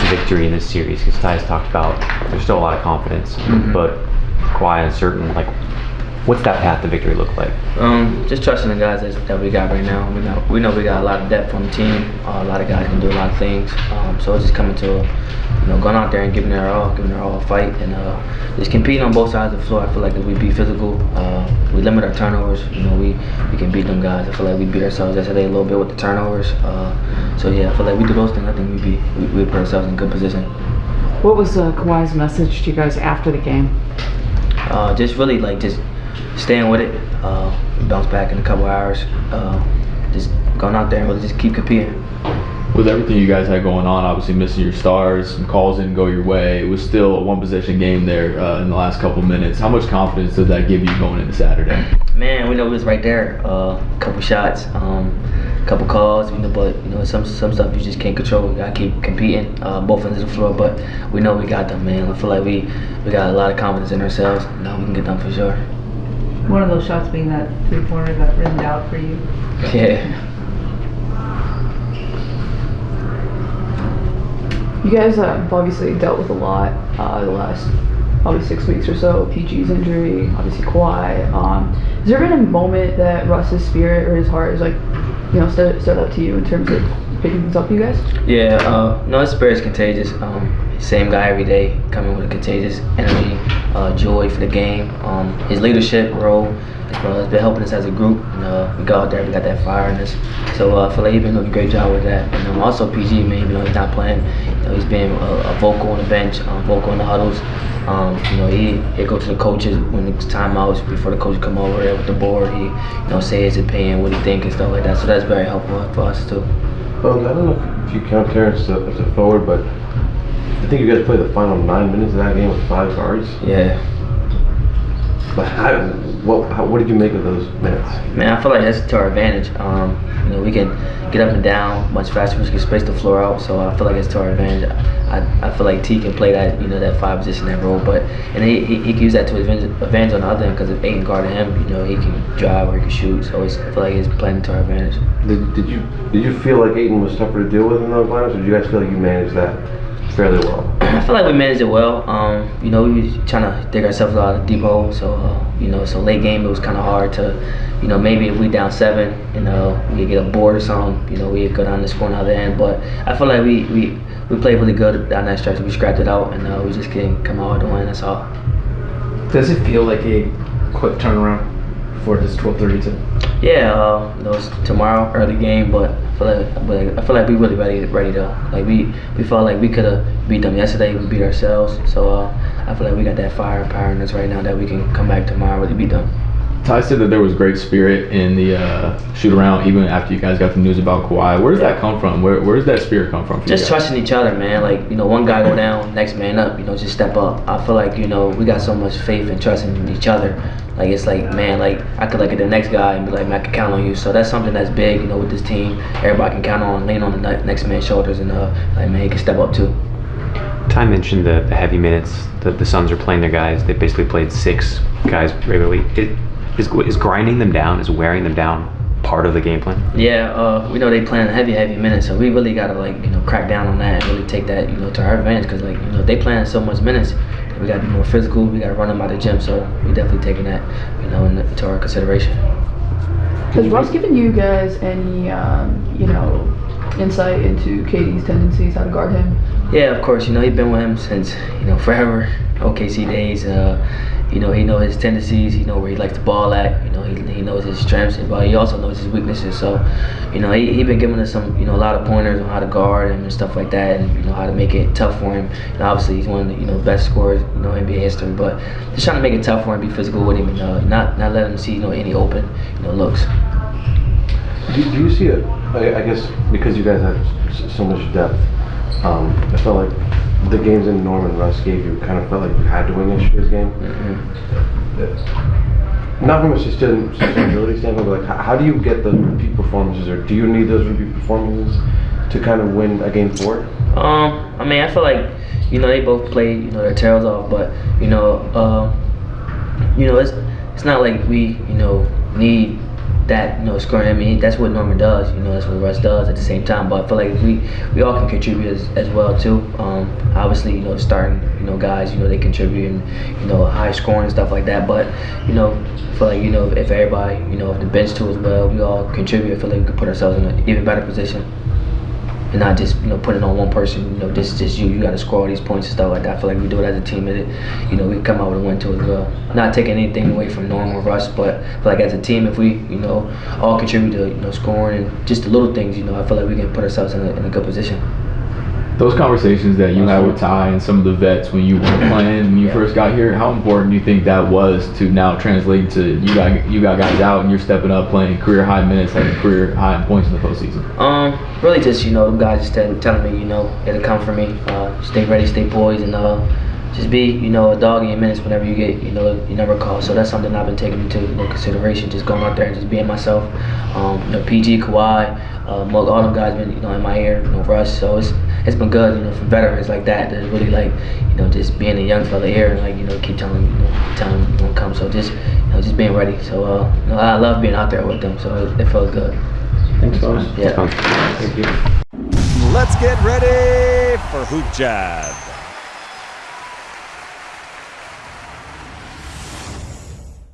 victory in this series? Because Ty's talked about there's still a lot of confidence, but Kawhi uncertain. Like, what's that path to victory look like? Just trusting the guys that we got right now. We know we got a lot of depth on the team. A lot of guys can do a lot of things. So it's just coming to, going out there and giving it our all a fight, and just competing on both sides of the floor. I feel like if we be physical, we limit our turnovers. We can beat them guys. I feel like we beat ourselves yesterday a little bit with the turnovers. So yeah, I feel like we do those things. I think we put ourselves in good position. What was Kawhi's message to you guys after the game? Just really just staying with it. Bounce back in a couple hours. Just going out there and really just keep competing. With everything you guys had going on, obviously missing your stars, some calls didn't go your way. It was still a one-possession game there in the last couple minutes. How much confidence did that give you going into Saturday? Man, we know it was right there. Couple shots, couple calls, but some stuff you just can't control. You gotta keep competing, both ends of the floor. But we know we got them, man. I feel like we got a lot of confidence in ourselves. We can get them for sure. One of those shots being that three-pointer that rimmed out for you. Yeah. You guys have obviously dealt with a lot the last probably 6 weeks or so. PG's injury, obviously Kawhi. Has there been a moment that Russ's spirit or his heart is stood out to you in terms of picking things up for you guys? Yeah, no, his spirit's contagious. Same guy every day, coming with a contagious energy, joy for the game. His leadership role has been helping us as a group. We go out there, we got that fire in us. So I feel like he's been doing a great job with that. And also PG, man, even though he's not playing, he's been a vocal on the bench, vocal in the huddles. He go to the coaches when it's timeouts before the coaches come over there with the board. He say his opinion, what he thinks and stuff like that. So that's very helpful for us too. Well, I don't know if you count Terrence as a forward, but I think you guys played the final 9 minutes of that game with 5 guards. Yeah. But what did you make of those minutes? Man, I feel like that's to our advantage. We can get up and down much faster. We can space the floor out, so I feel like it's to our advantage. I feel like T can play that, that 5 position, that role, and he can use that to his advantage on the other end because if Ayton guarding him, he can drive or he can shoot. So I feel like he's playing to our advantage. Did you feel like Ayton was tougher to deal with in those lineups, or did you guys feel like you managed that fairly well? I feel like we managed it well. We were trying to dig ourselves out of a deep hole. So, so late game it was kind of hard to, maybe if we down 7, we could get a board or something. We could go down the score on the other end. But I feel like we played really good down that stretch. We scrapped it out, and we just couldn't come out with a win. That's all. Does it feel like a quick turnaround for this 12:32? Yeah, it's tomorrow, early game, but I feel like we really ready though. Like we felt like we could have beat them yesterday. We beat ourselves, so I feel like we got that fire and power in us right now that we can come back tomorrow and really beat them. Ty said that there was great spirit in the shoot around even after you guys got the news about Kawhi. Where does that come from? Where does that spirit come from? Just trusting each other, man. Like, one guy go down, next man up, just step up. I feel like, we got so much faith and trust in each other. Like, it's like, man, like, I could look at the next guy and be like, man, I can count on you. So that's something that's big, with this team. Everybody can count on, lean on the next man's shoulders, and, like, man, he can step up too. Ty mentioned the heavy minutes. The Suns are playing their guys. They basically played 6 guys regularly. Is grinding them down, is wearing them down part of the game plan? Yeah, we know they playing heavy minutes, so we really gotta crack down on that and really take that to our advantage because they playing so much minutes. We gotta be more physical. We gotta run them out of the gym. So we definitely taking that into our consideration. Has Russ given you guys any insight into KD's tendencies, how to guard him? Yeah, of course. He's been with him since forever. OKC days. He knows his tendencies. He knows where he likes to ball at. He knows his strengths, but he also knows his weaknesses. So, he been giving us some, a lot of pointers on how to guard him and stuff like that, and how to make it tough for him. And obviously, he's one of the best scorers in NBA history. But just trying to make it tough for him, be physical with him, and not let him see any open looks. Do you see it? I guess because you guys have so much depth. I felt like the games that Norman Russ gave you kind of felt like you had to win yesterday's game. Not from a sustainability standpoint, but how do you get those repeat performances, or do you need those repeat performances to kind of win a game 4? I feel like they both played their tails off, but it's not like we need that scoring. I mean, that's what Norman does. That's what Russ does at the same time. But I feel like we all can contribute as well too. Obviously, starting guys, they contribute and high scoring and stuff like that. But I feel like if everybody if the bench too as well, we all contribute. I feel like we can put ourselves in an even better position. And not just put it on one person. This is just you got to score all these points and stuff like that. I feel like we do it as a team, and we come out with a win too as well. Not taking anything away from Norm or Russ, but I feel like as a team, if we all contribute to scoring and just the little things, I feel like we can put ourselves in a good position. Those conversations that you had with Ty and some of the vets when you were playing when you first got here, how important do you think that was to now translate to you got guys out and you're stepping up playing career high minutes, having career high points in the postseason? Really just them guys just telling me it'll come for me. Stay ready, stay poised, and just be a dog in your minutes whenever you get you never call. So that's something I've been taking into consideration. Just going out there and just being myself. PG, Kawhi, all them guys been in my ear. Russ. So it's been good for veterans like that to really just being a young fella here and keep telling them don't come. So just being ready. So I love being out there with them. So it feels good. Thanks, Bones. Yeah. Thank you. Let's get ready for Hoop Jab.